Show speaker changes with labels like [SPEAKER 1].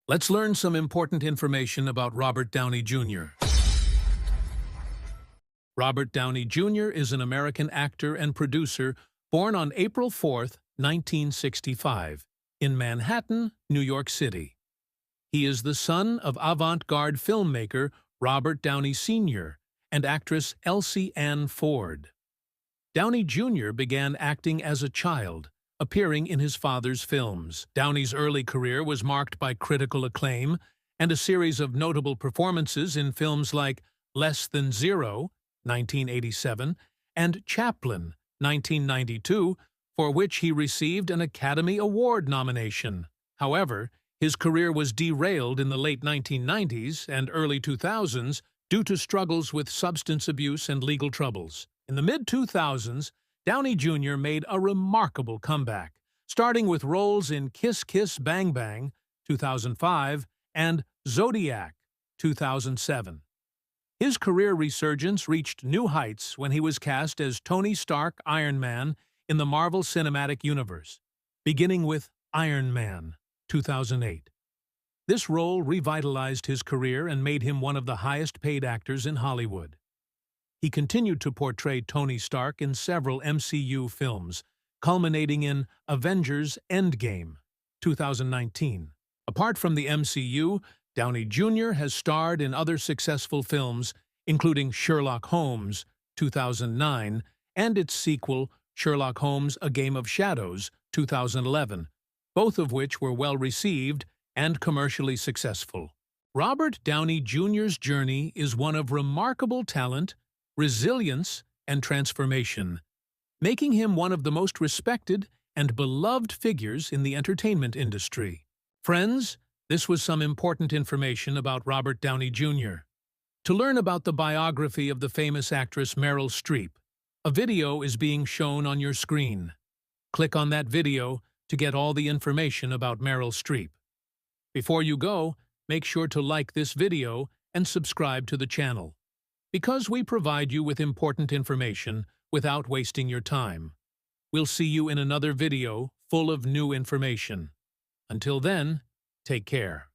[SPEAKER 1] Let's learn some important information about Robert Downey Jr. Robert Downey Jr. is an American actor and producer born on April 4, 1965, in Manhattan, New York City. He is the son of avant-garde filmmaker Robert Downey Sr. and actress Elsie Ann Ford. Downey Jr. began acting as a child, appearing in his father's films. Downey's early career was marked by critical acclaim and a series of notable performances in films like Less Than Zero, 1987, and Chaplin, 1992, for which he received an Academy Award nomination. However, his career was derailed in the late 1990s and early 2000s due to struggles with substance abuse and legal troubles. In the mid-2000s, Downey Jr. made a remarkable comeback, starting with roles in Kiss Kiss Bang Bang, 2005, and Zodiac, 2007. His career resurgence reached new heights when he was cast as Tony Stark Iron Man in the Marvel Cinematic Universe, beginning with Iron Man, 2008. This role revitalized his career and made him one of the highest-paid actors in Hollywood. He continued to portray Tony Stark in several MCU films, culminating in Avengers Endgame, 2019. Apart from the MCU, Downey Jr. has starred in other successful films, including Sherlock Holmes, 2009, and its sequel, Sherlock Holmes: A Game of Shadows, 2011, both of which were well-received and commercially successful. Robert Downey Jr.'s journey is one of remarkable talent, resilience, and transformation, making him one of the most respected and beloved figures in the entertainment industry. Friends, this was some important information about Robert Downey Jr. To learn about the biography of the famous actress Meryl Streep, a video is being shown on your screen. Click on that video to get all the information about Meryl Streep. Before you go, make sure to like this video and subscribe to the channel, because we provide you with important information without wasting your time. We'll see you in another video full of new information. Until then, take care.